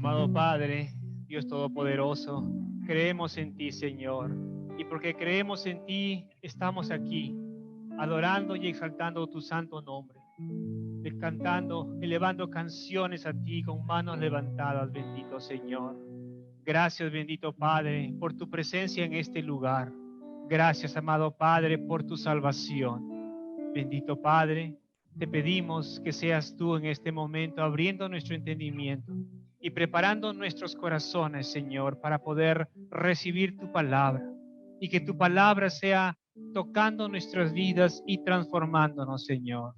Amado Padre, Dios Todopoderoso, creemos en ti, Señor, y porque creemos en ti, estamos aquí, adorando y exaltando tu santo nombre, cantando, elevando canciones a ti con manos levantadas, bendito Señor. Gracias, bendito Padre, por tu presencia en este lugar. Gracias, amado Padre, por tu salvación. Bendito Padre, te pedimos que seas tú en este momento abriendo nuestro entendimiento y preparando nuestros corazones, Señor, para poder recibir tu palabra y que tu palabra sea tocando nuestras vidas y transformándonos, Señor.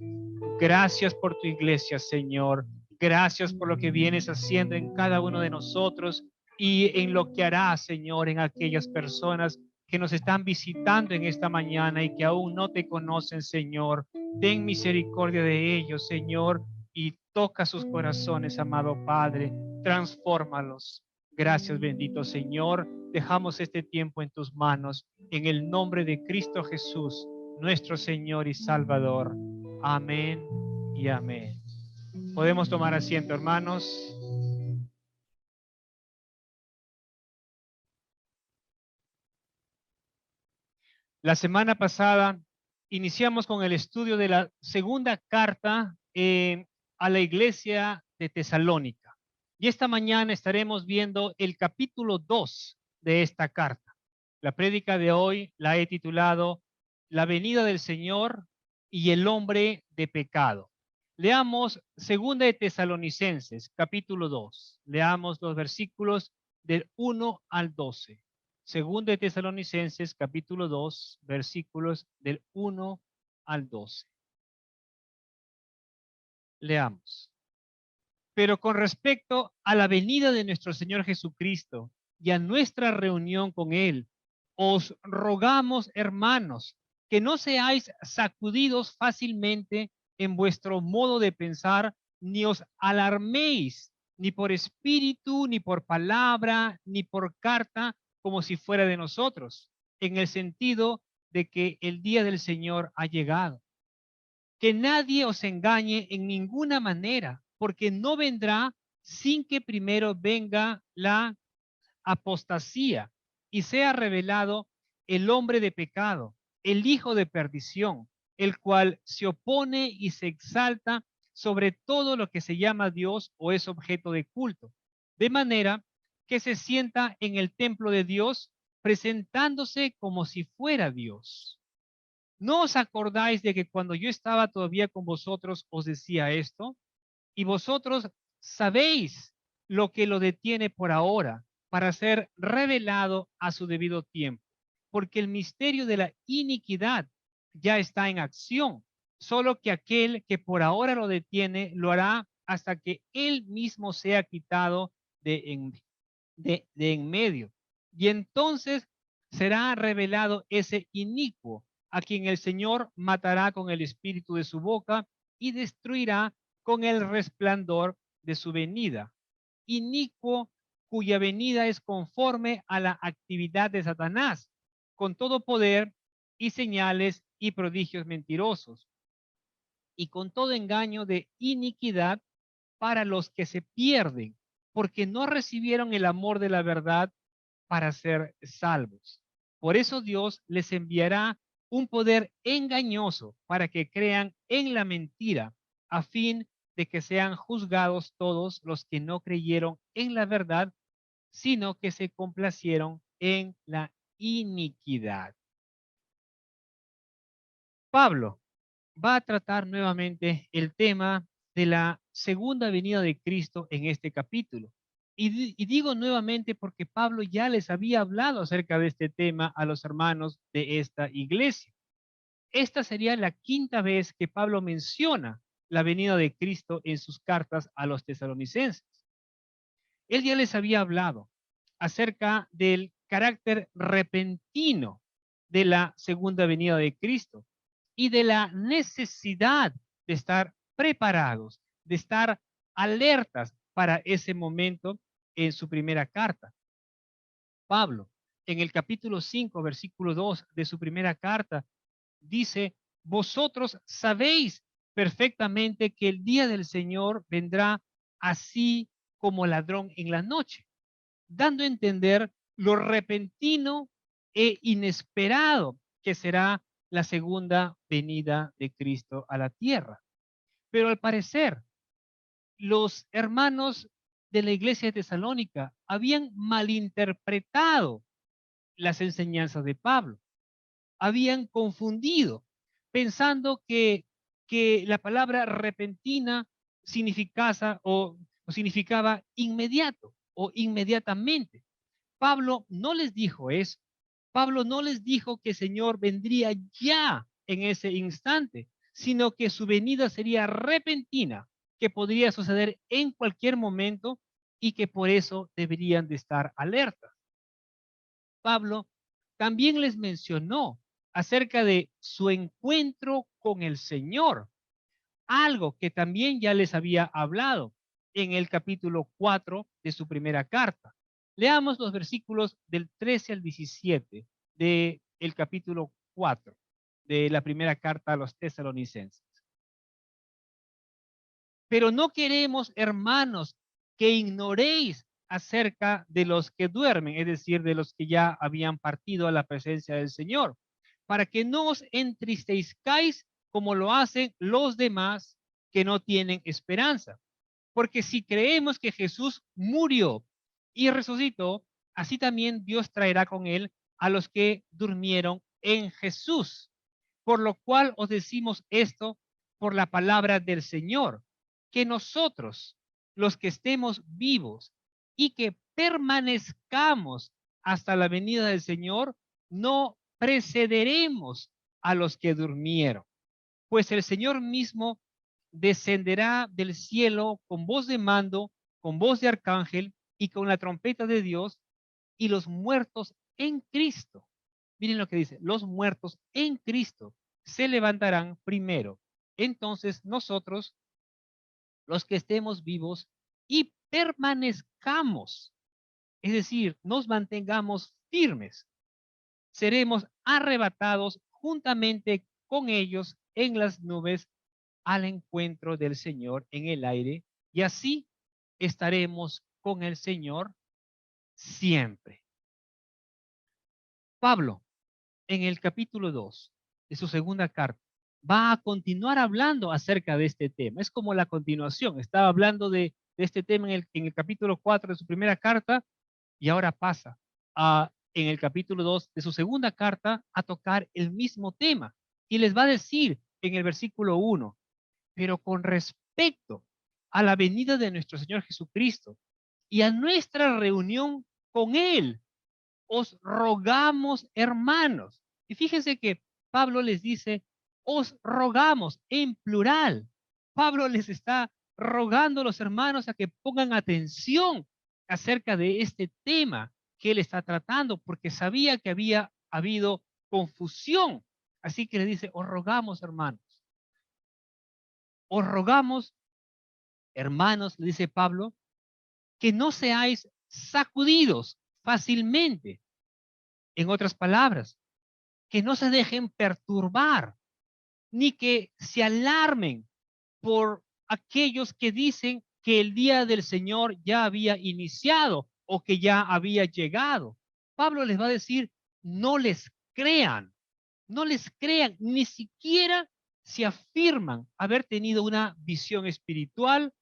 Gracias por tu iglesia, Señor. Gracias por lo que vienes haciendo en cada uno de nosotros y en lo que harás, Señor, en aquellas personas que nos están visitando en esta mañana y que aún no te conocen, Señor. Ten misericordia de ellos, Señor, y toca sus corazones, amado Padre. Transfórmalos. Gracias, bendito Señor. Dejamos este tiempo en tus manos, en el nombre de Cristo Jesús, nuestro Señor y Salvador. Amén y amén. Podemos tomar asiento, hermanos. La semana pasada iniciamos con el estudio de la segunda carta a la iglesia de Tesalónica. Y esta mañana estaremos viendo el capítulo 2 de esta carta. La prédica de hoy la he titulado La venida del Señor y el hombre de pecado. Leamos segunda de Tesalonicenses, capítulo 2. Leamos los versículos del 1 al 12. Segunda de Tesalonicenses, capítulo 2, versículos del 1 al 12. Leamos. Pero con respecto a la venida de nuestro Señor Jesucristo y a nuestra reunión con Él, os rogamos, hermanos, que no seáis sacudidos fácilmente en vuestro modo de pensar, ni os alarméis, ni por espíritu, ni por palabra, ni por carta, como si fuera de nosotros, en el sentido de que el día del Señor ha llegado. Que nadie os engañe en ninguna manera, porque no vendrá sin que primero venga la apostasía y sea revelado el hombre de pecado, el hijo de perdición, el cual se opone y se exalta sobre todo lo que se llama Dios o es objeto de culto, de manera que se sienta en el templo de Dios presentándose como si fuera Dios. ¿No os acordáis de que cuando yo estaba todavía con vosotros os decía esto? Y vosotros sabéis lo que lo detiene por ahora para ser revelado a su debido tiempo, porque el misterio de la iniquidad ya está en acción, solo que aquel que por ahora lo detiene lo hará hasta que él mismo sea quitado de en medio. Y entonces será revelado ese inicuo, a quien el Señor matará con el espíritu de su boca y destruirá con el resplandor de su venida. Inicuo cuya venida es conforme a la actividad de Satanás, con todo poder y señales y prodigios mentirosos, y con todo engaño de iniquidad para los que se pierden, porque no recibieron el amor de la verdad para ser salvos. Por eso Dios les enviará un poder engañoso para que crean en la mentira, a fin de que sean juzgados todos los que no creyeron en la verdad, sino que se complacieron en la iniquidad. Pablo va a tratar nuevamente el tema de la segunda venida de Cristo en este capítulo. Y digo nuevamente porque Pablo ya les había hablado acerca de este tema a los hermanos de esta iglesia. Esta sería la quinta vez que Pablo menciona la venida de Cristo en sus cartas a los tesalonicenses. Él ya les había hablado acerca del carácter repentino de la segunda venida de Cristo y de la necesidad de estar preparados, de estar alertas para ese momento en su primera carta. Pablo, en el capítulo 5, versículo 2 de su primera carta, dice, vosotros sabéis perfectamente que el día del Señor vendrá así como ladrón en la noche, dando a entender lo repentino e inesperado que será la segunda venida de Cristo a la tierra. Pero al parecer, los hermanos de la iglesia de Tesalónica habían malinterpretado las enseñanzas de Pablo, habían confundido, pensando que la palabra repentina significaba o significaba inmediato o inmediatamente. Pablo no les dijo eso. Pablo no les dijo que el Señor vendría ya en ese instante, sino que su venida sería repentina, que podría suceder en cualquier momento y que por eso deberían de estar alertas. Pablo también les mencionó acerca de su encuentro con el Señor, algo que también ya les había hablado en el capítulo 4 de su primera carta. Leamos los versículos del 13 al 17 del capítulo 4 de la primera carta a los tesalonicenses. Pero no queremos, hermanos, que ignoréis acerca de los que duermen, es decir, de los que ya habían partido a la presencia del Señor, para que no os entristezcáis como lo hacen los demás que no tienen esperanza. Porque si creemos que Jesús murió y resucitó, así también Dios traerá con él a los que durmieron en Jesús. Por lo cual os decimos esto por la palabra del Señor, que nosotros, los que estemos vivos y que permanezcamos hasta la venida del Señor, no precederemos a los que durmieron. Pues el Señor mismo descenderá del cielo con voz de mando, con voz de arcángel y con la trompeta de Dios, y los muertos en Cristo. Miren lo que dice, los muertos en Cristo se levantarán primero. Entonces nosotros, los que estemos vivos y permanezcamos, es decir, nos mantengamos firmes, seremos arrebatados juntamente con ellos en las nubes al encuentro del Señor en el aire, y así estaremos con el Señor siempre. Pablo, en el capítulo 2 de su segunda carta, va a continuar hablando acerca de este tema. Es como la continuación. Estaba hablando de este tema en el capítulo 4 de su primera carta y ahora pasa en el capítulo 2 de su segunda carta a tocar el mismo tema. Y les va a decir en el versículo 1, pero con respecto a la venida de nuestro Señor Jesucristo y a nuestra reunión con Él, os rogamos, hermanos. Y fíjense que Pablo les dice, os rogamos en plural. Pablo les está rogando a los hermanos a que pongan atención acerca de este tema que él está tratando, porque sabía que había habido confusión. Así que le dice, os rogamos, hermanos. Os rogamos, hermanos, le dice Pablo, que no seáis sacudidos fácilmente. En otras palabras, que no se dejen perturbar, ni que se alarmen por aquellos que dicen que el día del Señor ya había iniciado o que ya había llegado. Pablo les va a decir, no les crean, no les crean, ni siquiera se afirman haber tenido una visión espiritual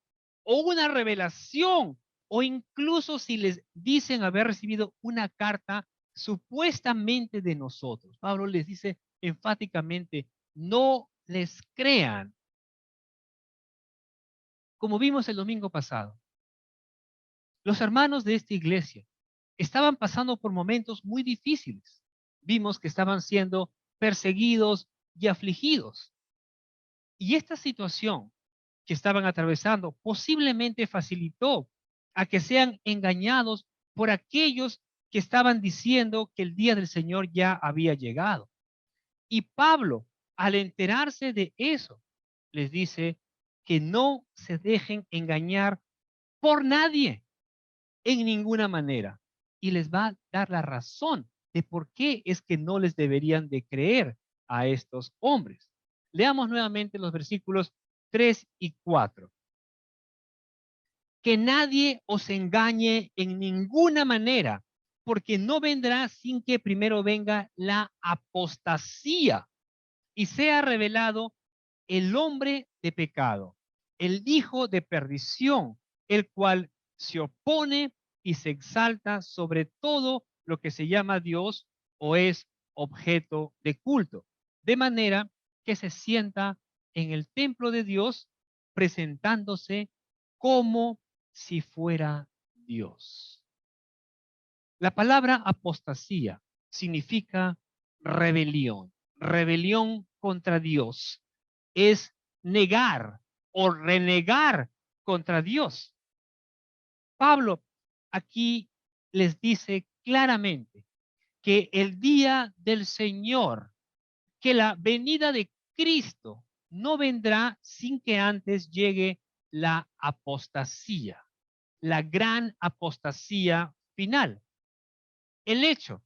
o una revelación, o incluso si les dicen haber recibido una carta supuestamente de nosotros. Pablo les dice enfáticamente, no les crean. Como vimos el domingo pasado, los hermanos de esta iglesia estaban pasando por momentos muy difíciles. Vimos que estaban siendo perseguidos y afligidos. Y esta situación que estaban atravesando posiblemente facilitó a que sean engañados por aquellos que estaban diciendo que el día del Señor ya había llegado. Y Pablo, al enterarse de eso, les dice que no se dejen engañar por nadie en ninguna manera. Y les va a dar la razón de por qué es que no les deberían de creer a estos hombres. Leamos nuevamente los versículos 3 y 4. Que nadie os engañe en ninguna manera, porque no vendrá sin que primero venga la apostasía y sea revelado el hombre de pecado, el hijo de perdición, el cual se opone y se exalta sobre todo lo que se llama Dios o es objeto de culto, de manera que se sienta en el templo de Dios presentándose como si fuera Dios. La palabra apostasía significa rebelión, rebelión contra Dios. Es negar o renegar contra Dios. Pablo aquí les dice claramente que el día del Señor, que la venida de Cristo no vendrá sin que antes llegue la apostasía, la gran apostasía final. El hecho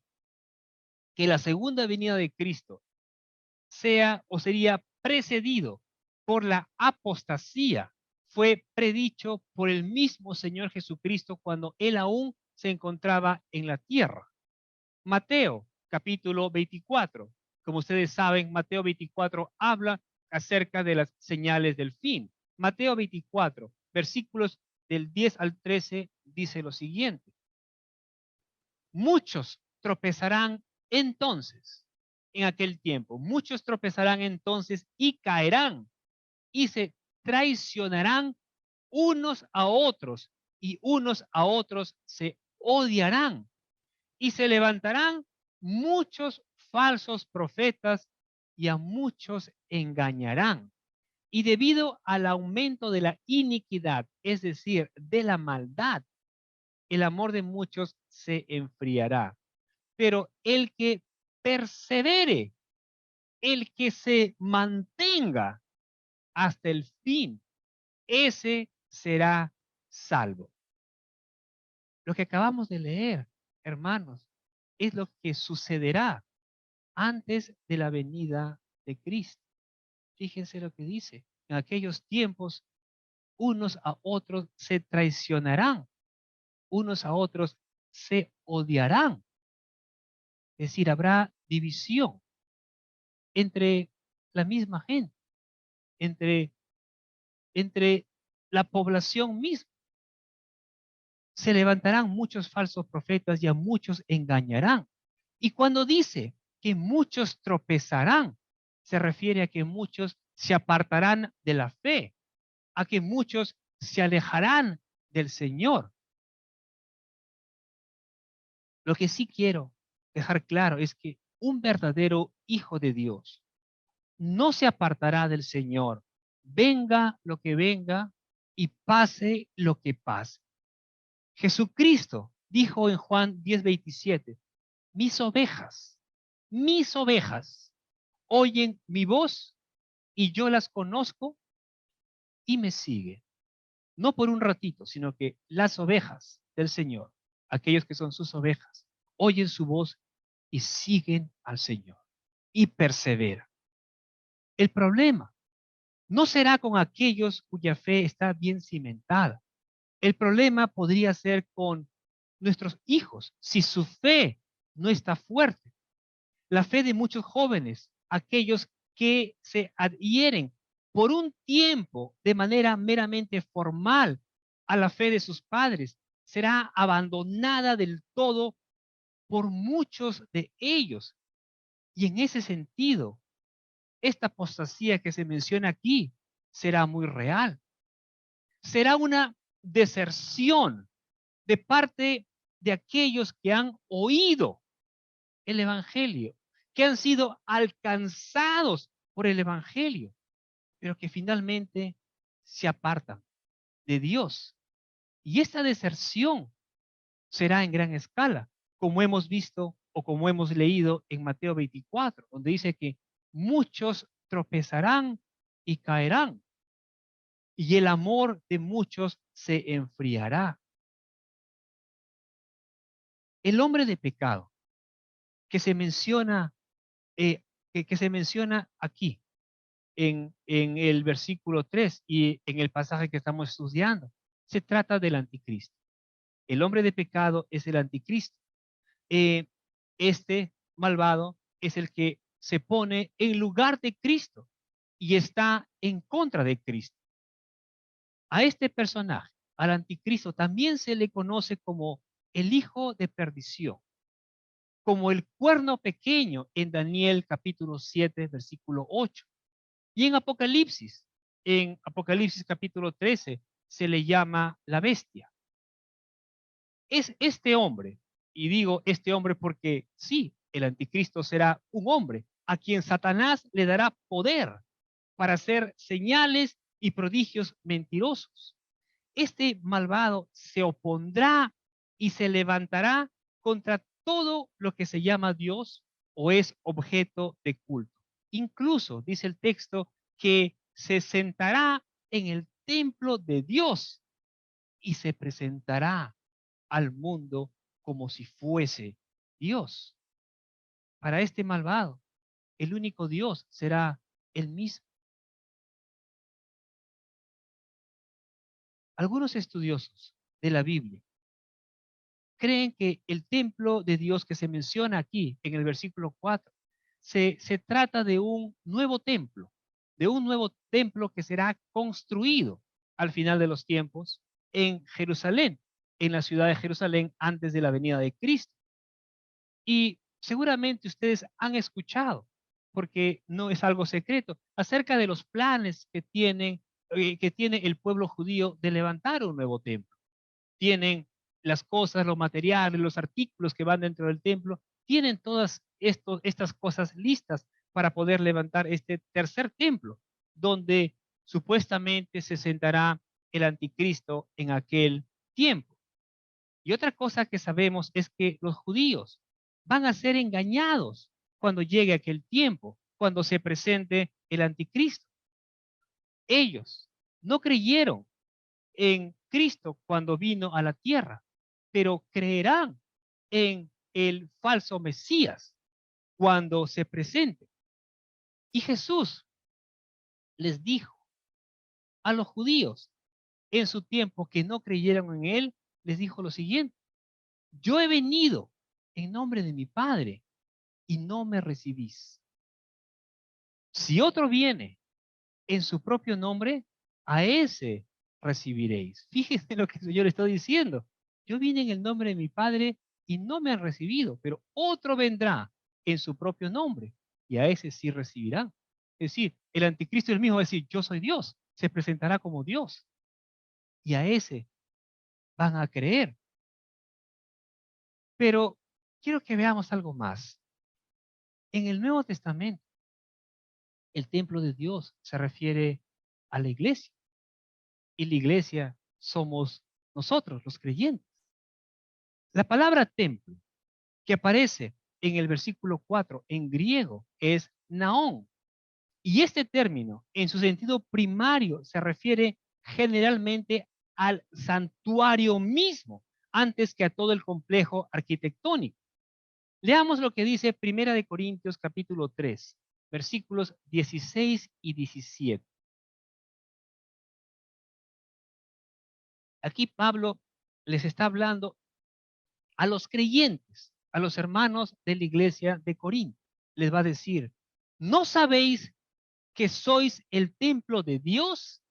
que la segunda venida de Cristo sea o sería precedido por la apostasía fue predicho por el mismo Señor Jesucristo cuando él aún se encontraba en la tierra. Mateo capítulo 24. Como ustedes saben, Mateo 24 habla acerca de las señales del fin. Mateo 24, versículos del 10 al 13, dice lo siguiente. Muchos tropezarán entonces en aquel tiempo. Muchos tropezarán entonces y caerán y se traicionarán unos a otros y unos a otros se odiarán y se levantarán muchos falsos profetas y a muchos engañarán. Y debido al aumento de la iniquidad, es decir, de la maldad, el amor de muchos se enfriará. Pero el que persevere, el que se mantenga hasta el fin, ese será salvo. Lo que acabamos de leer, hermanos, es lo que sucederá antes de la venida de Cristo. Fíjense lo que dice. En aquellos tiempos, unos a otros se traicionarán, unos a otros se odiarán. Es decir, habrá división entre la misma gente, entre, entre la población misma. Se levantarán muchos falsos profetas y a muchos engañarán. Y cuando dice que muchos tropezarán, se refiere a que muchos se apartarán de la fe, a que muchos se alejarán del Señor. Lo que sí quiero dejar claro es que un verdadero hijo de Dios no se apartará del Señor, venga lo que venga y pase lo que pase. Jesucristo dijo en Juan 10:27, mis ovejas oyen mi voz y yo las conozco y me siguen. No por un ratito, sino que las ovejas del Señor, aquellos que son sus ovejas, oyen su voz y siguen al Señor y perseveran. El problema no será con aquellos cuya fe está bien cimentada. El problema podría ser con nuestros hijos si su fe no está fuerte. La fe de muchos jóvenes, aquellos que se adhieren por un tiempo de manera meramente formal a la fe de sus padres, será abandonada del todo por muchos de ellos. Y en ese sentido, esta apostasía que se menciona aquí será muy real. Será una deserción de parte de aquellos que han oído el Evangelio, que han sido alcanzados por el Evangelio, pero que finalmente se apartan de Dios. Y esta deserción será en gran escala, como hemos visto o como hemos leído en Mateo 24, donde dice que muchos tropezarán y caerán, y el amor de muchos se enfriará. El hombre de pecado que se menciona, que se menciona aquí en el versículo 3 y en el pasaje que estamos estudiando, Se trata del anticristo. El hombre de pecado es el anticristo. Eh, este malvado es el que se pone en lugar de Cristo y está en contra de Cristo. A este personaje, al anticristo, también se le conoce como el hijo de perdición, como el cuerno pequeño en Daniel capítulo 7, versículo 8. Y en Apocalipsis capítulo 13, se le llama la bestia. Es este hombre, y digo este hombre porque sí, el anticristo será un hombre a quien Satanás le dará poder para hacer señales y prodigios mentirosos. Este malvado se opondrá y se levantará contra todo lo que se llama Dios o es objeto de culto. Incluso dice el texto que se sentará en el templo de Dios y se presentará al mundo como si fuese Dios. Para este malvado, el único Dios será el mismo. Algunos estudiosos de la Biblia creen que el templo de Dios que se menciona aquí en el versículo 4 se trata de un nuevo templo que será construido al final de los tiempos en Jerusalén, en la ciudad de Jerusalén antes de la venida de Cristo. Y seguramente ustedes han escuchado, porque no es algo secreto, acerca de los planes que tiene el pueblo judío de levantar un nuevo templo. Tienen las cosas, los materiales, los artículos que van dentro del templo, tienen todas estas cosas listas para poder levantar este tercer templo, donde supuestamente se sentará el anticristo en aquel tiempo. Y otra cosa que sabemos es que los judíos van a ser engañados cuando llegue aquel tiempo, cuando se presente el anticristo. Ellos no creyeron en Cristo cuando vino a la tierra, pero creerán en el falso Mesías cuando se presente. Y Jesús les dijo a los judíos en su tiempo que no creyeron en él, les dijo lo siguiente: yo he venido en nombre de mi Padre y no me recibís. Si otro viene en su propio nombre, a ese recibiréis. Fíjense lo que el Señor está diciendo. Yo vine en el nombre de mi Padre y no me han recibido, pero otro vendrá en su propio nombre y a ese sí recibirán. Es decir, el anticristo el mismo va a decir, yo soy Dios, se presentará como Dios y a ese van a creer. Pero quiero que veamos algo más. En el Nuevo Testamento, el templo de Dios se refiere a la iglesia y la iglesia somos nosotros, los creyentes. La palabra templo que aparece en el versículo 4 en griego es naón. Y este término, en su sentido primario, se refiere generalmente al santuario mismo, antes que a todo el complejo arquitectónico. Leamos lo que dice Primera de Corintios capítulo 3, versículos 16 y 17. Aquí Pablo les está hablando a los creyentes, a los hermanos de la iglesia de Corinto. Les va a decir, ¿no sabéis que sois el templo de Dios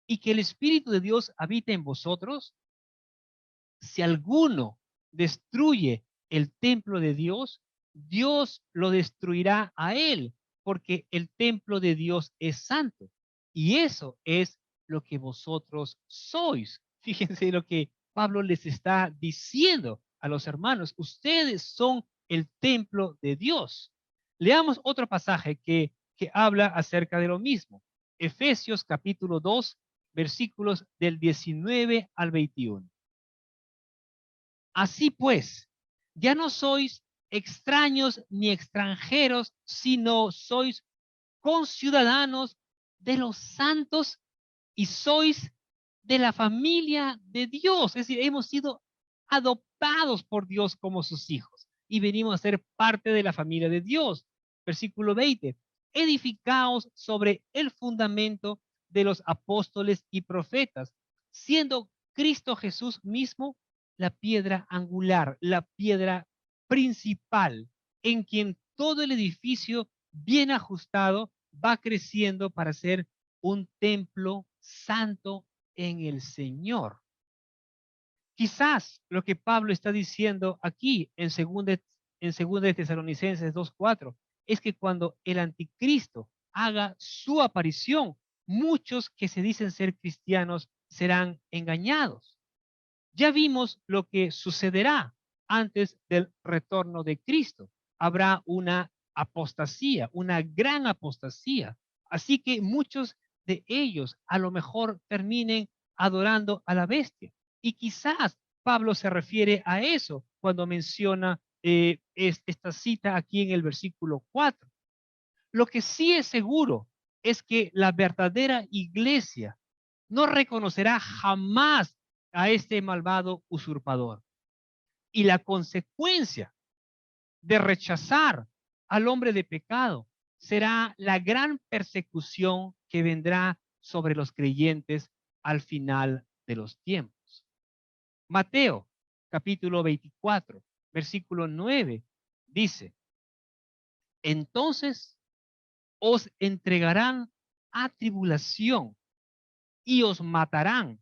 y que el Espíritu de Dios habita en vosotros? Si alguno destruye el templo de Dios, Dios lo destruirá a él, porque el templo de Dios es santo. Y eso es lo que vosotros sois. Fíjense lo que Pablo les está diciendo a los hermanos. Ustedes son el templo de Dios. Leamos otro pasaje que habla acerca de lo mismo. Efesios capítulo 2, versículos del 19 al 21. Así pues, ya no sois extraños ni extranjeros, sino sois conciudadanos de los santos y sois de la familia de Dios. Es decir, hemos sido adoptados por Dios como sus hijos y venimos a ser parte de la familia de Dios. Versículo 20. Edificaos sobre el fundamento de los apóstoles y profetas, siendo Cristo Jesús mismo, la piedra angular, la piedra principal, en quien todo el edificio bien ajustado va creciendo para ser un templo santo en el Señor. Quizás lo que Pablo está diciendo aquí en segunda de Tesalonicenses 2:4 es que cuando el anticristo haga su aparición, muchos que se dicen ser cristianos serán engañados. Ya vimos lo que sucederá antes del retorno de Cristo. Habrá una apostasía, una gran apostasía. Así que muchos de ellos a lo mejor terminen adorando a la bestia. Y quizás Pablo se refiere a eso cuando menciona esta cita aquí en el versículo 4. Lo que sí es seguro es que la verdadera iglesia no reconocerá jamás a este malvado usurpador. Y la consecuencia de rechazar al hombre de pecado será la gran persecución que vendrá sobre los creyentes al final de los tiempos. Mateo, capítulo 24, versículo 9, dice: entonces os entregarán a tribulación y os matarán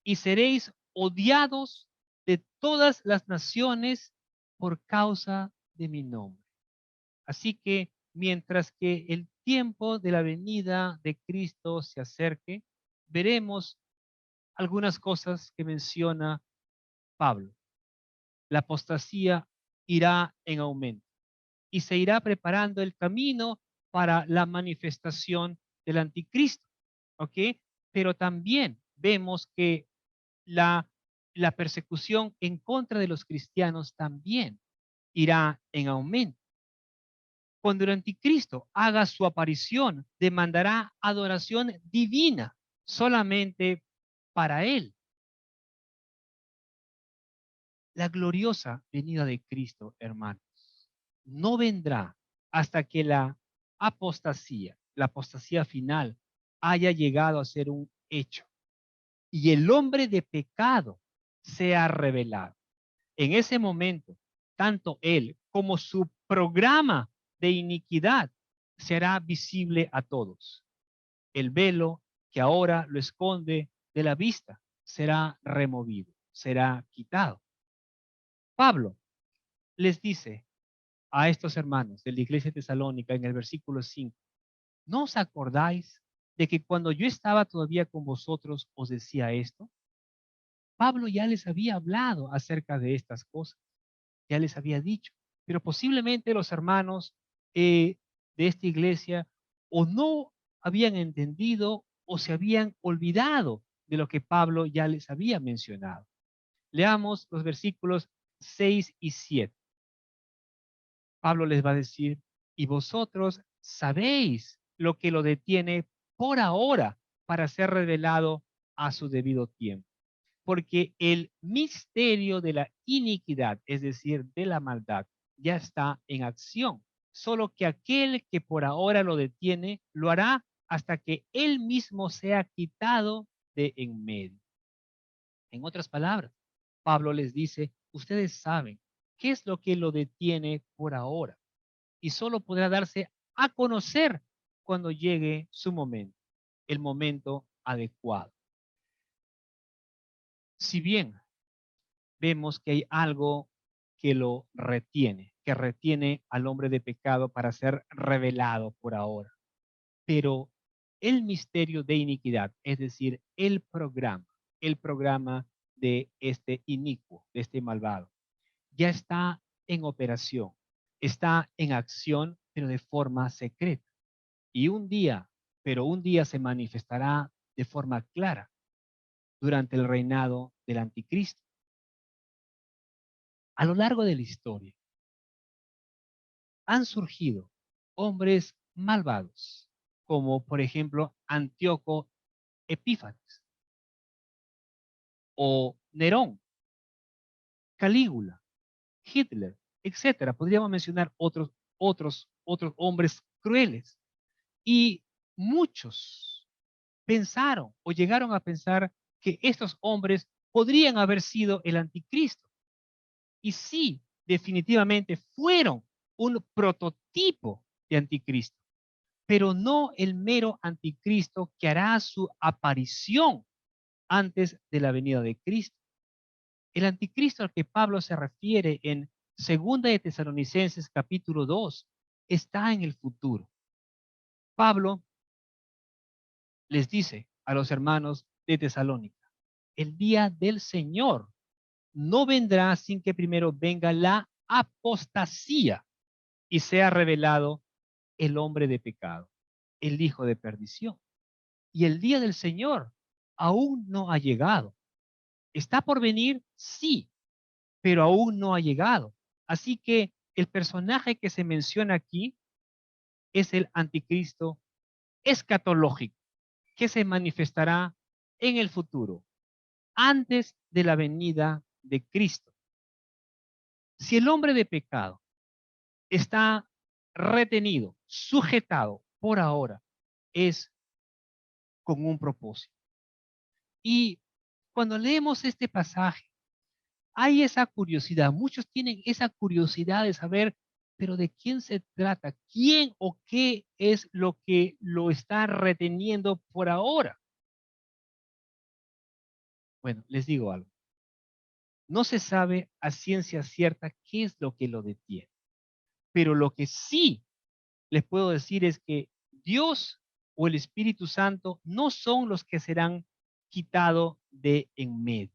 y seréis odiados de todas las naciones por causa de mi nombre. Así que mientras que el tiempo de la venida de Cristo se acerque, veremos algunas cosas que menciona Pablo. La apostasía irá en aumento y se irá preparando el camino para la manifestación del anticristo. ¿Ok? Pero también vemos que la, la persecución en contra de los cristianos también irá en aumento. Cuando el anticristo haga su aparición, demandará adoración divina solamente para él. La gloriosa venida de Cristo, hermanos, no vendrá hasta que la apostasía final, haya llegado a ser un hecho y el hombre de pecado sea revelado. En ese momento, tanto él como su programa de iniquidad será visible a todos. El velo que ahora lo esconde de la vista será removido, será quitado. Pablo les dice a estos hermanos de la iglesia tesalónica en el versículo 5: ¿no os acordáis de que cuando yo estaba todavía con vosotros os decía esto? Pablo ya les había hablado acerca de estas cosas, ya les había dicho, pero posiblemente los hermanos de esta iglesia o no habían entendido o se habían olvidado de lo que Pablo ya les había mencionado. Leamos los versículos 6 y 7. Pablo les va a decir: y vosotros sabéis lo que lo detiene por ahora para ser revelado a su debido tiempo. Porque el misterio de la iniquidad, es decir, de la maldad, ya está en acción. Solo que aquel que por ahora lo detiene, lo hará hasta que él mismo sea quitado de en medio. En otras palabras, Pablo les dice: ustedes saben qué es lo que lo detiene por ahora y solo podrá darse a conocer cuando llegue su momento, el momento adecuado. Si bien vemos que hay algo que lo retiene, que retiene al hombre de pecado para ser revelado por ahora, pero el misterio de iniquidad, es decir, el programa de este inicuo, de este malvado, ya está en operación, está en acción, pero de forma secreta. Y un día se manifestará de forma clara durante el reinado del anticristo. A lo largo de la historia han surgido hombres malvados, como por ejemplo Antíoco Epífanes o Nerón, Calígula, Hitler, etcétera. Podríamos mencionar otros hombres crueles. Y muchos pensaron o llegaron a pensar que estos hombres podrían haber sido el anticristo. Y sí, definitivamente fueron un prototipo de anticristo, pero no el mero anticristo que hará su aparición antes de la venida de Cristo. El anticristo al que Pablo se refiere en Segunda de Tesalonicenses capítulo 2 está en el futuro. Pablo les dice a los hermanos de Tesalónica, el día del Señor no vendrá sin que primero venga la apostasía y sea revelado el hombre de pecado, el hijo de perdición. Y el día del Señor aún no ha llegado. ¿Está por venir? Sí, pero aún no ha llegado. Así que el personaje que se menciona aquí es el anticristo escatológico, que se manifestará en el futuro, antes de la venida de Cristo. Si el hombre de pecado está retenido, sujetado por ahora, es con un propósito. Y cuando leemos este pasaje, hay esa curiosidad. Muchos tienen esa curiosidad de saber, pero ¿de quién se trata? ¿Quién o qué es lo que lo está reteniendo por ahora? Bueno, les digo algo. No se sabe a ciencia cierta qué es lo que lo detiene, pero lo que sí les puedo decir es que Dios o el Espíritu Santo no son los que serán quitados de en medio.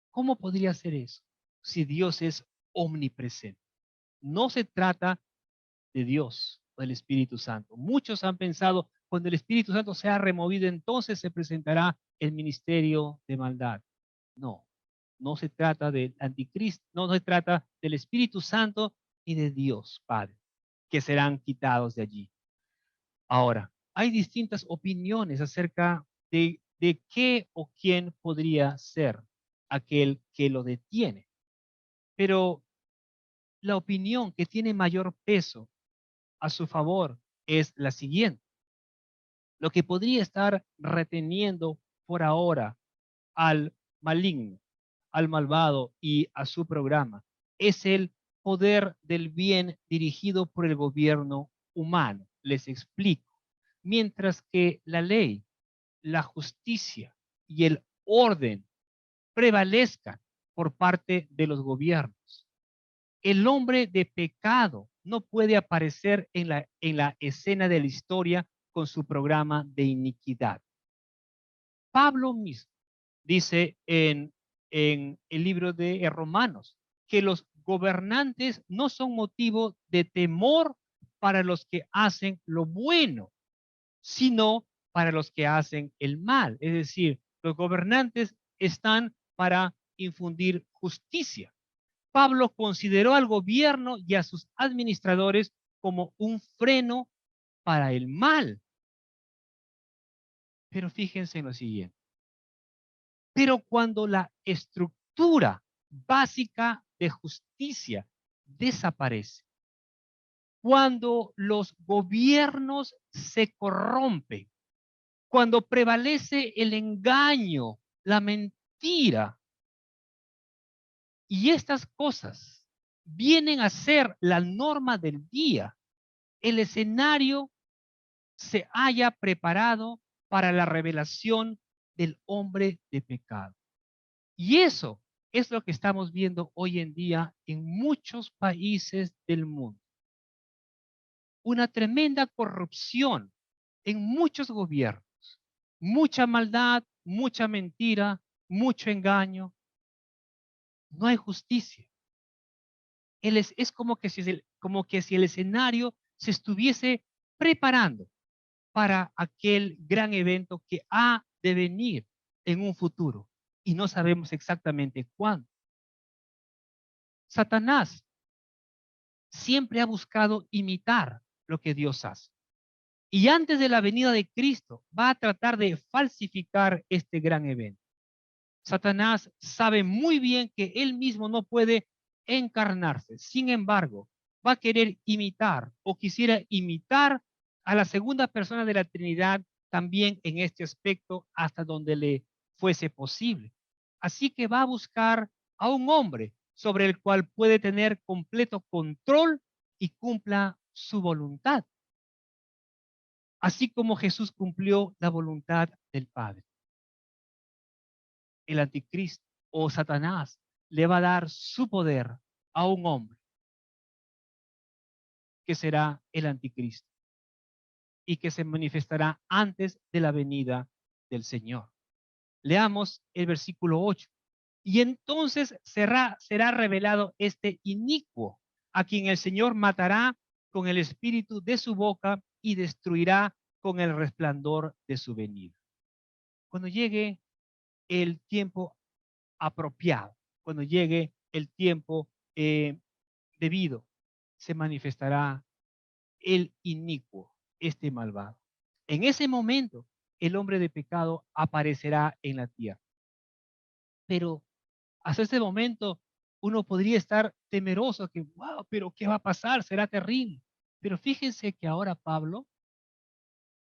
¿Cómo podría ser eso si Dios es omnipresente? No se trata de Dios o del Espíritu Santo. Muchos han pensado, cuando el Espíritu Santo sea removido, entonces se presentará el ministerio de maldad. No, no se trata del anticristo, no se trata del Espíritu Santo ni de Dios Padre, que serán quitados de allí. Ahora, hay distintas opiniones acerca de qué o quién podría ser aquel que lo detiene, pero la opinión que tiene mayor peso a su favor es la siguiente. Lo que podría estar reteniendo por ahora al maligno, al malvado y a su programa es el poder del bien dirigido por el gobierno humano. Les explico. Mientras que la ley, la justicia y el orden prevalezcan por parte de los gobiernos, el hombre de pecado no puede aparecer en la escena de la historia con su programa de iniquidad. Pablo mismo dice en el libro de Romanos que los gobernantes no son motivo de temor para los que hacen lo bueno, sino para los que hacen el mal. Es decir, los gobernantes están para infundir justicia. Pablo consideró al gobierno y a sus administradores como un freno para el mal. Pero fíjense en lo siguiente. Pero cuando la estructura básica de justicia desaparece, cuando los gobiernos se corrompen, cuando prevalece el engaño, la mentira, y estas cosas vienen a ser la norma del día, el escenario se haya preparado para la revelación del hombre de pecado. Y eso es lo que estamos viendo hoy en día en muchos países del mundo. Una tremenda corrupción en muchos gobiernos, mucha maldad, mucha mentira, mucho engaño. No hay justicia. Es como que si el escenario se estuviese preparando para aquel gran evento que ha de venir en un futuro y no sabemos exactamente cuándo. Satanás siempre ha buscado imitar lo que Dios hace. Y antes de la venida de Cristo va a tratar de falsificar este gran evento. Satanás sabe muy bien que él mismo no puede encarnarse. Sin embargo, va a querer imitar o quisiera imitar a la segunda persona de la Trinidad también en este aspecto hasta donde le fuese posible. Así que va a buscar a un hombre sobre el cual puede tener completo control y cumpla su voluntad, así como Jesús cumplió la voluntad del Padre. El anticristo o Satanás le va a dar su poder a un hombre que será el anticristo y que se manifestará antes de la venida del Señor. Leamos el versículo 8. Y entonces será revelado este inicuo, a quien el Señor matará con el espíritu de su boca y destruirá con el resplandor de su venida. Cuando llegue el tiempo apropiado, cuando llegue el tiempo debido, se manifestará el inicuo, este malvado. En ese momento, el hombre de pecado aparecerá en la tierra. Pero hasta ese momento, uno podría estar temeroso que, wow, pero ¿qué va a pasar? Será terrible. Pero fíjense que ahora Pablo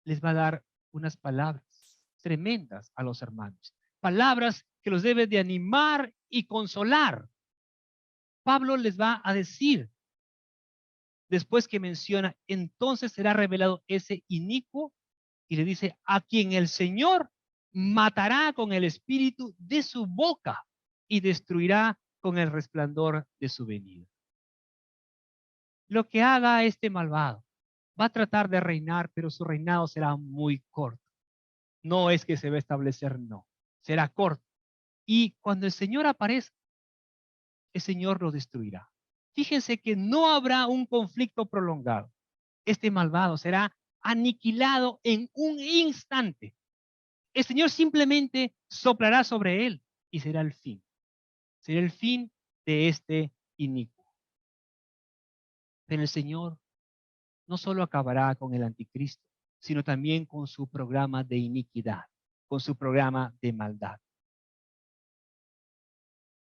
les va a dar unas palabras tremendas a los hermanos. Palabras que los debe de animar y consolar. Pablo les va a decir, después que menciona, entonces será revelado ese inicuo, y le dice, a quien el Señor matará con el espíritu de su boca y destruirá con el resplandor de su venida. Lo que haga este malvado va a tratar de reinar, pero su reinado será muy corto. No es que se va a establecer, no, será corto. Y cuando el Señor aparezca, el Señor lo destruirá. Fíjense que no habrá un conflicto prolongado. Este malvado será aniquilado en un instante. El Señor simplemente soplará sobre él y será el fin. Será el fin de este inicuo. Pero el Señor no solo acabará con el anticristo, sino también con su programa de iniquidad, con su programa de maldad.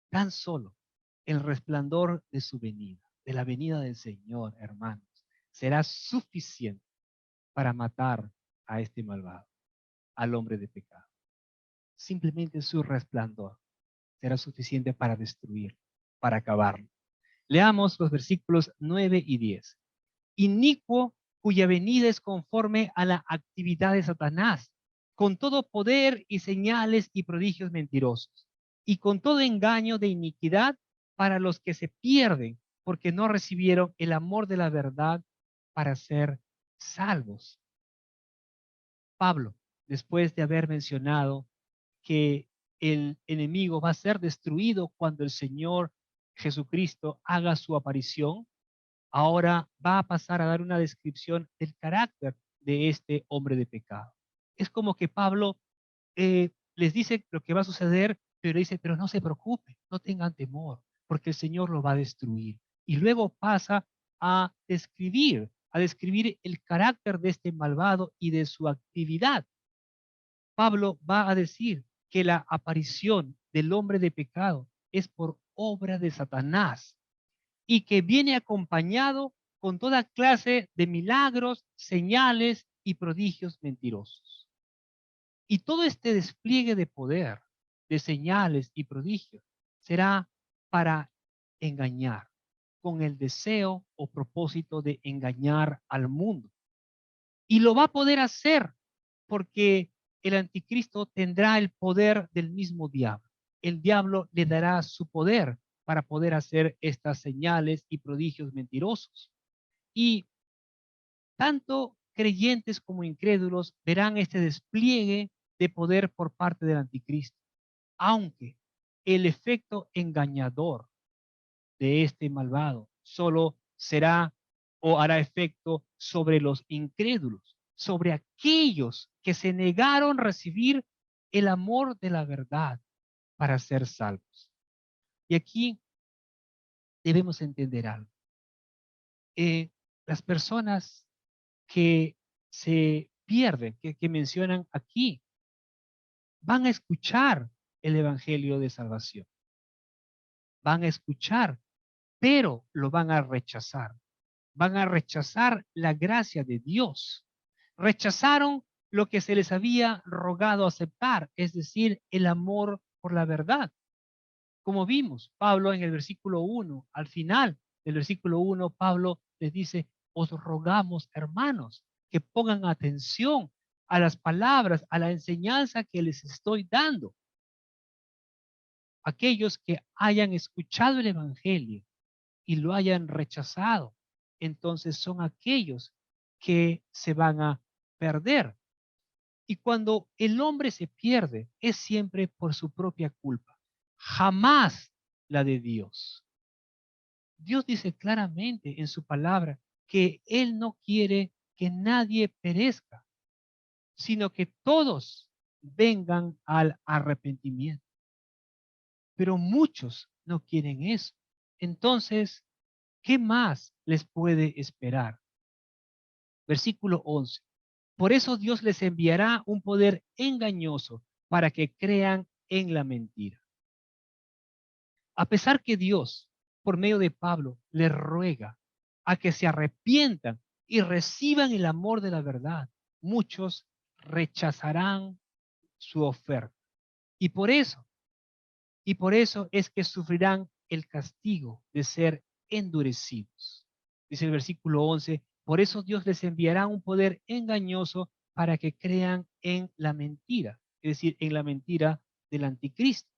Tan solo el resplandor de su venida, de la venida del Señor, hermanos, será suficiente para matar a este malvado, al hombre de pecado. Simplemente su resplandor será suficiente para destruir, para acabarlo. Leamos los versículos 9 y 10. Inicuo, cuya venida es conforme a la actividad de Satanás, con todo poder y señales y prodigios mentirosos, y con todo engaño de iniquidad para los que se pierden, porque no recibieron el amor de la verdad para ser salvos. Pablo, después de haber mencionado que el enemigo va a ser destruido cuando el Señor Jesucristo haga su aparición, ahora va a pasar a dar una descripción del carácter de este hombre de pecado. Es como que Pablo les dice lo que va a suceder, pero dice, pero no se preocupen, no tengan temor, porque el Señor lo va a destruir. Y luego pasa a describir el carácter de este malvado y de su actividad. Pablo va a decir que la aparición del hombre de pecado es por obra de Satanás y que viene acompañado con toda clase de milagros, señales y prodigios mentirosos. Y todo este despliegue de poder, de señales y prodigios, será para engañar, con el deseo o propósito de engañar al mundo. Y lo va a poder hacer porque el anticristo tendrá el poder del mismo diablo. El diablo le dará su poder para poder hacer estas señales y prodigios mentirosos. Y tanto creyentes como incrédulos verán este despliegue de poder por parte del anticristo, aunque el efecto engañador de este malvado solo será o hará efecto sobre los incrédulos, sobre aquellos que se negaron a recibir el amor de la verdad para ser salvos. Y aquí debemos entender algo. Las personas que se pierden, que mencionan aquí, van a escuchar el Evangelio de salvación, van a escuchar, pero lo van a rechazar. Van a rechazar la gracia de Dios. Rechazaron lo que se les había rogado aceptar, es decir, el amor por la verdad. Como vimos, Pablo en el versículo 1, al final del versículo 1, Pablo les dice, os rogamos, hermanos, que pongan atención a las palabras, a la enseñanza que les estoy dando. Aquellos que hayan escuchado el evangelio y lo hayan rechazado, entonces son aquellos que se van a perder. Y cuando el hombre se pierde, es siempre por su propia culpa, jamás la de Dios. Dios dice claramente en su palabra que Él no quiere que nadie perezca, sino que todos vengan al arrepentimiento. Pero muchos no quieren eso. Entonces, ¿qué más les puede esperar? Versículo 11. Por eso Dios les enviará un poder engañoso para que crean en la mentira. A pesar que Dios, por medio de Pablo, les ruega a que se arrepientan y reciban el amor de la verdad, muchos rechazarán su oferta. Y por eso, y por eso es que sufrirán el castigo de ser endurecidos. Dice el versículo 11, por eso Dios les enviará un poder engañoso para que crean en la mentira, es decir, en la mentira del anticristo.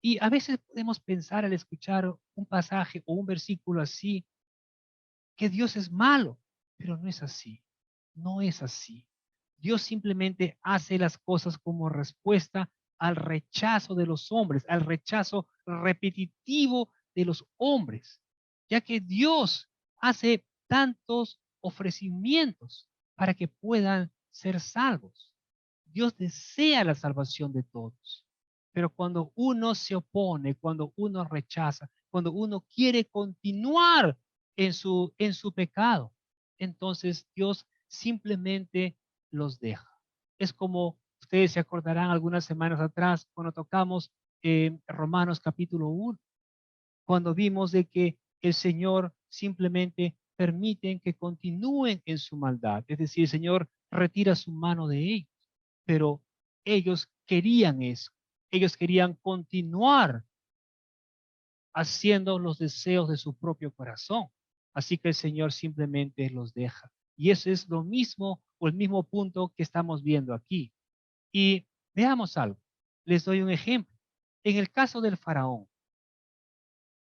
Y a veces podemos pensar al escuchar un pasaje o un versículo así, que Dios es malo, pero no es así, no es así. Dios simplemente hace las cosas como respuesta al rechazo de los hombres, al rechazo repetitivo de los hombres, ya que Dios hace tantos ofrecimientos para que puedan ser salvos. Dios desea la salvación de todos, pero cuando uno se opone, cuando uno rechaza, cuando uno quiere continuar en su pecado, entonces Dios simplemente los deja. Es como ustedes se acordarán algunas semanas atrás cuando tocamos Romanos capítulo 1, cuando vimos de que el Señor simplemente permite que continúen en su maldad. Es decir, el Señor retira su mano de ellos, pero ellos querían eso. Ellos querían continuar haciendo los deseos de su propio corazón. Así que el Señor simplemente los deja. Y eso es lo mismo o el mismo punto que estamos viendo aquí. Y veamos algo. Les doy un ejemplo. En el caso del faraón,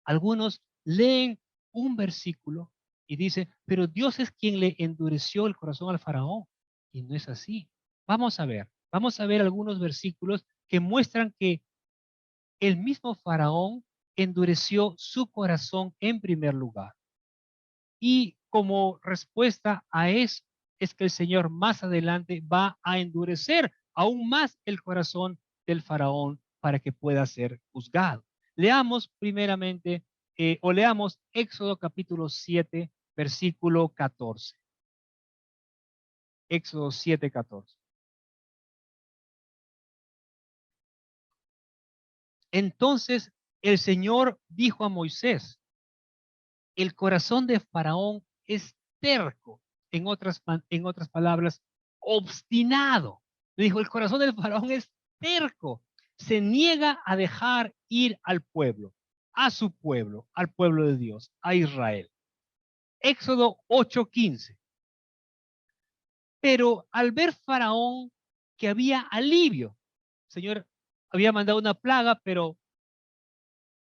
algunos leen un versículo y dicen, pero Dios es quien le endureció el corazón al faraón. Y no es así. Vamos a ver algunos versículos que muestran que el mismo faraón endureció su corazón en primer lugar. Y como respuesta a eso es que el Señor más adelante va a endurecer aún más el corazón del faraón para que pueda ser juzgado. Leamos primeramente, o leamos Éxodo capítulo 7, versículo 14. Éxodo 7, 14. Entonces el Señor dijo a Moisés, el corazón de Faraón es terco, en otras palabras, obstinado. Le dijo, el corazón del Faraón es terco, se niega a dejar ir al pueblo, a su pueblo, al pueblo de Dios, a Israel. Éxodo 8:15. Pero al ver Faraón que había alivio, el Señor había mandado una plaga, pero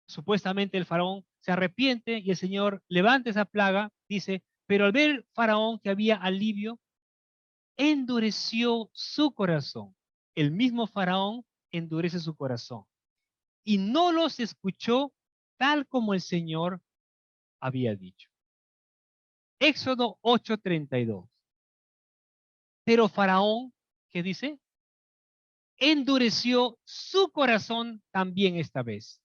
supuestamente el faraón se arrepiente y el Señor levanta esa plaga, dice, pero al ver Faraón que había alivio, endureció su corazón. El mismo Faraón endurece su corazón y no los escuchó tal como el Señor había dicho. Éxodo 8:32. Pero Faraón, ¿qué dice? Endureció su corazón también esta vez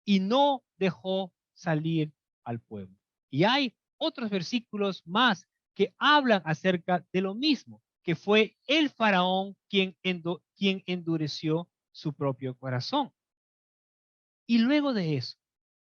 y no dejó salir al pueblo. Y hay otros versículos más que hablan acerca de lo mismo, que fue el faraón quien endureció su propio corazón. Y luego de eso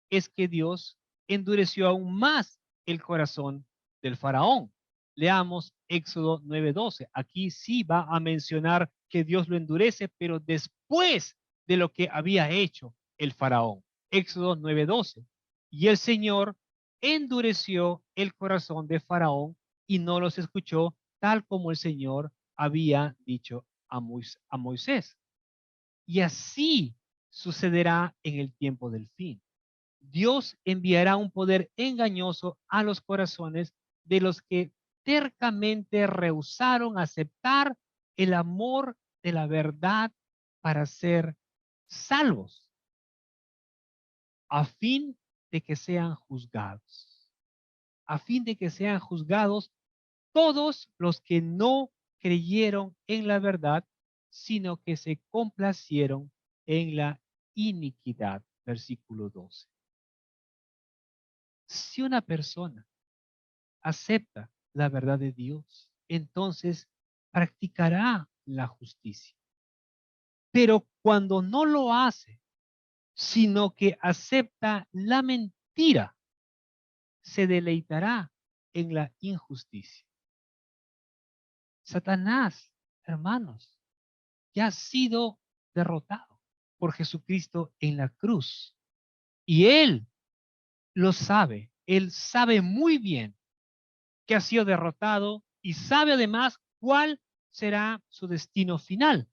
es que Dios endureció aún más el corazón del faraón. Leamos Éxodo 9:12. Aquí sí va a mencionar que Dios lo endurece, pero después de lo que había hecho el faraón. Éxodo 9:12. Y el Señor endureció el corazón de Faraón y no los escuchó, tal como el Señor había dicho a Moisés. Y así sucederá en el tiempo del fin. Dios enviará un poder engañoso a los corazones de los que tercamente rehusaron aceptar el amor de la verdad para ser salvos, a fin de que sean juzgados, a fin de que sean juzgados todos los que no creyeron en la verdad, sino que se complacieron en la iniquidad. Versículo 12. Si una persona acepta la verdad de Dios, entonces practicará la justicia. Pero cuando no lo hace, sino que acepta la mentira, se deleitará en la injusticia. Satanás, hermanos, ya ha sido derrotado por Jesucristo en la cruz. Y él lo sabe. Él sabe muy bien que ha sido derrotado y sabe además cuál será su destino final,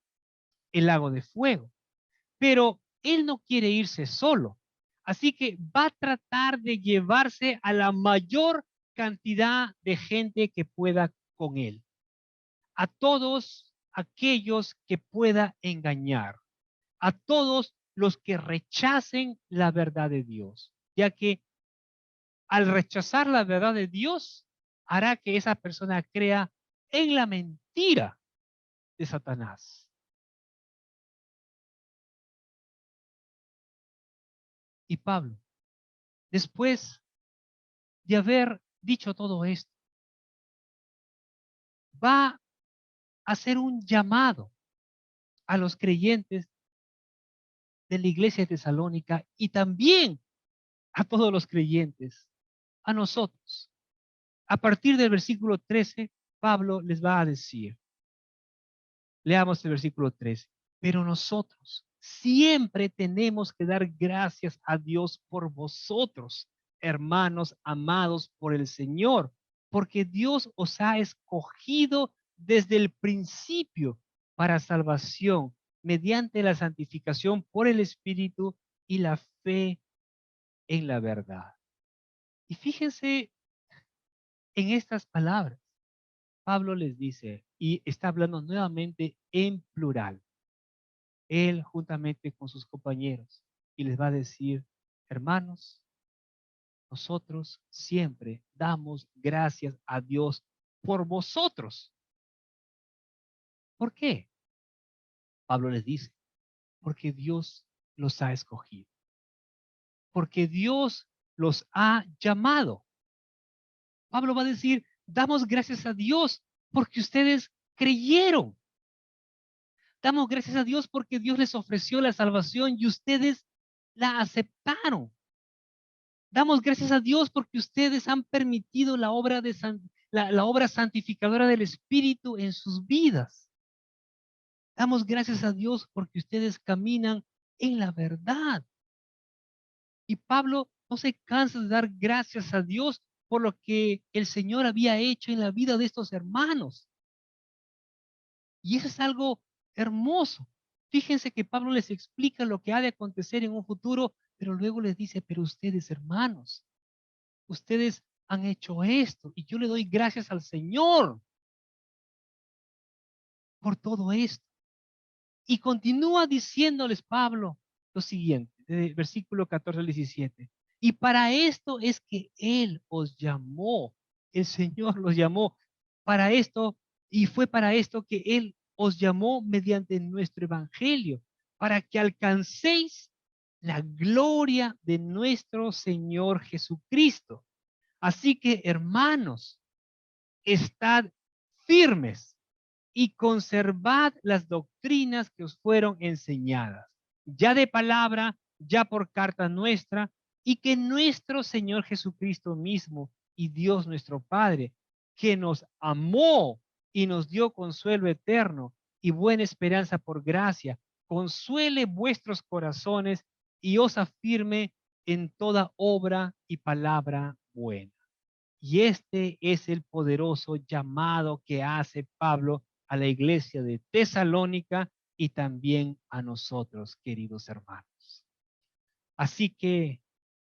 el lago de fuego. Pero él no quiere irse solo. Así que va a tratar de llevarse a la mayor cantidad de gente que pueda con él. A todos aquellos que pueda engañar. A todos los que rechacen la verdad de Dios. Ya que al rechazar la verdad de Dios, hará que esa persona crea en la mentira de Satanás. Y Pablo, después de haber dicho todo esto, va a hacer un llamado a los creyentes de la iglesia de Tesalónica y también a todos los creyentes, a nosotros. A partir del versículo 13, Pablo les va a decir, leamos el versículo 13. Pero nosotros siempre tenemos que dar gracias a Dios por vosotros, hermanos amados por el Señor, porque Dios os ha escogido desde el principio para salvación mediante la santificación por el Espíritu y la fe en la verdad. Y fíjense en estas palabras. Pablo les dice, y está hablando nuevamente en plural, él juntamente con sus compañeros, y les va a decir, hermanos, nosotros siempre damos gracias a Dios por vosotros. ¿Por qué? Pablo les dice, porque Dios los ha escogido, porque Dios los ha llamado. Pablo va a decir, damos gracias a Dios porque ustedes creyeron. Damos gracias a Dios porque Dios les ofreció la salvación y ustedes la aceptaron. Damos gracias a Dios porque ustedes han permitido la obra, la obra santificadora del Espíritu en sus vidas. Damos gracias a Dios porque ustedes caminan en la verdad. Y Pablo no se cansa de dar gracias a Dios por lo que el Señor había hecho en la vida de estos hermanos. Y eso es algo hermoso. Fíjense que Pablo les explica lo que ha de acontecer en un futuro, pero luego les dice, pero ustedes hermanos, ustedes han hecho esto y yo le doy gracias al Señor por todo esto. Y continúa diciéndoles Pablo lo siguiente, versículo 14 al 17. Y para esto es que Él os llamó, el Señor los llamó para esto, y fue para esto que Él os llamó mediante nuestro evangelio, para que alcancéis la gloria de nuestro Señor Jesucristo. Así que, hermanos, estad firmes y conservad las doctrinas que os fueron enseñadas, ya de palabra, ya por carta nuestra, y que nuestro Señor Jesucristo mismo y Dios nuestro Padre, que nos amó y nos dio consuelo eterno y buena esperanza por gracia, consuele vuestros corazones y os afirme en toda obra y palabra buena. Y este es el poderoso llamado que hace Pablo a la iglesia de Tesalónica y también a nosotros, queridos hermanos. Así que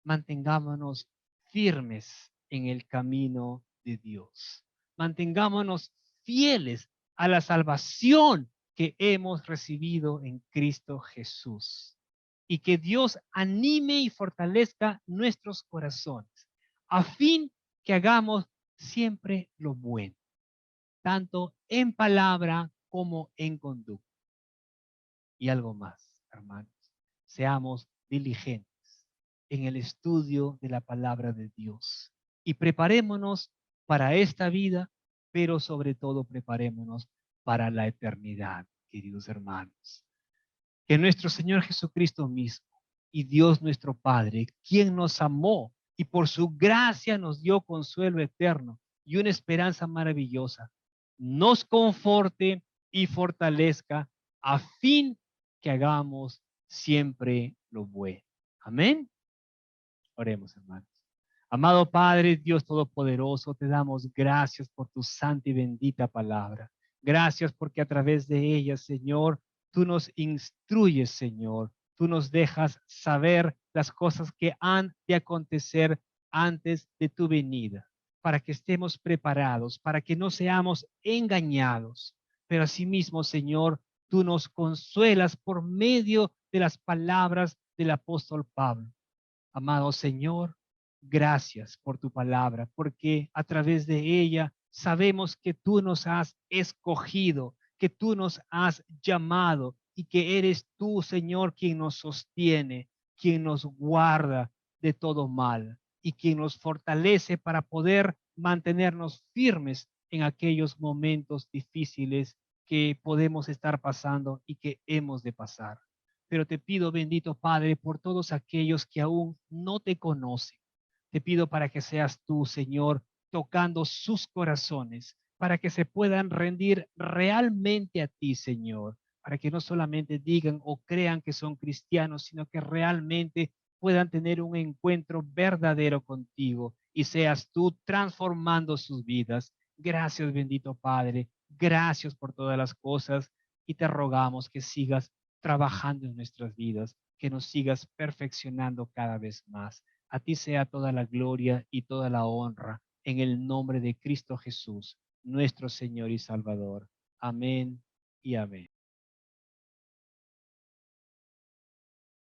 mantengámonos firmes en el camino de Dios. Mantengámonos fieles a la salvación que hemos recibido en Cristo Jesús. Y que Dios anime y fortalezca nuestros corazones, a fin que hagamos siempre lo bueno, tanto en palabra como en conducta. Y algo más, hermanos, seamos diligentes en el estudio de la palabra de Dios y preparémonos para esta vida, pero sobre todo preparémonos para la eternidad, queridos hermanos. Que nuestro Señor Jesucristo mismo y Dios nuestro Padre, quien nos amó y por su gracia nos dio consuelo eterno y una esperanza maravillosa, nos conforte y fortalezca a fin que hagamos siempre lo bueno. Amén. Oremos, hermanos. Amado Padre, Dios Todopoderoso, te damos gracias por tu santa y bendita palabra. Gracias porque a través de ella, Señor, tú nos instruyes, Señor. Tú nos dejas saber las cosas que han de acontecer antes de tu venida, para que estemos preparados, para que no seamos engañados. Pero asimismo, Señor, tú nos consuelas por medio de las palabras del apóstol Pablo. Amado Señor, gracias por tu palabra, porque a través de ella sabemos que tú nos has escogido, que tú nos has llamado y que eres tú, Señor, quien nos sostiene, quien nos guarda de todo mal y quien nos fortalece para poder mantenernos firmes en aquellos momentos difíciles que podemos estar pasando y que hemos de pasar. Pero te pido, bendito Padre, por todos aquellos que aún no te conocen. Te pido para que seas tú, Señor, tocando sus corazones, para que se puedan rendir realmente a ti, Señor, para que no solamente digan o crean que son cristianos, sino que realmente puedan tener un encuentro verdadero contigo y seas tú transformando sus vidas. Gracias, bendito Padre. Gracias por todas las cosas y te rogamos que sigas trabajando en nuestras vidas, que nos sigas perfeccionando cada vez más. A ti sea toda la gloria y toda la honra en el nombre de Cristo Jesús, nuestro Señor y Salvador. Amén y amén.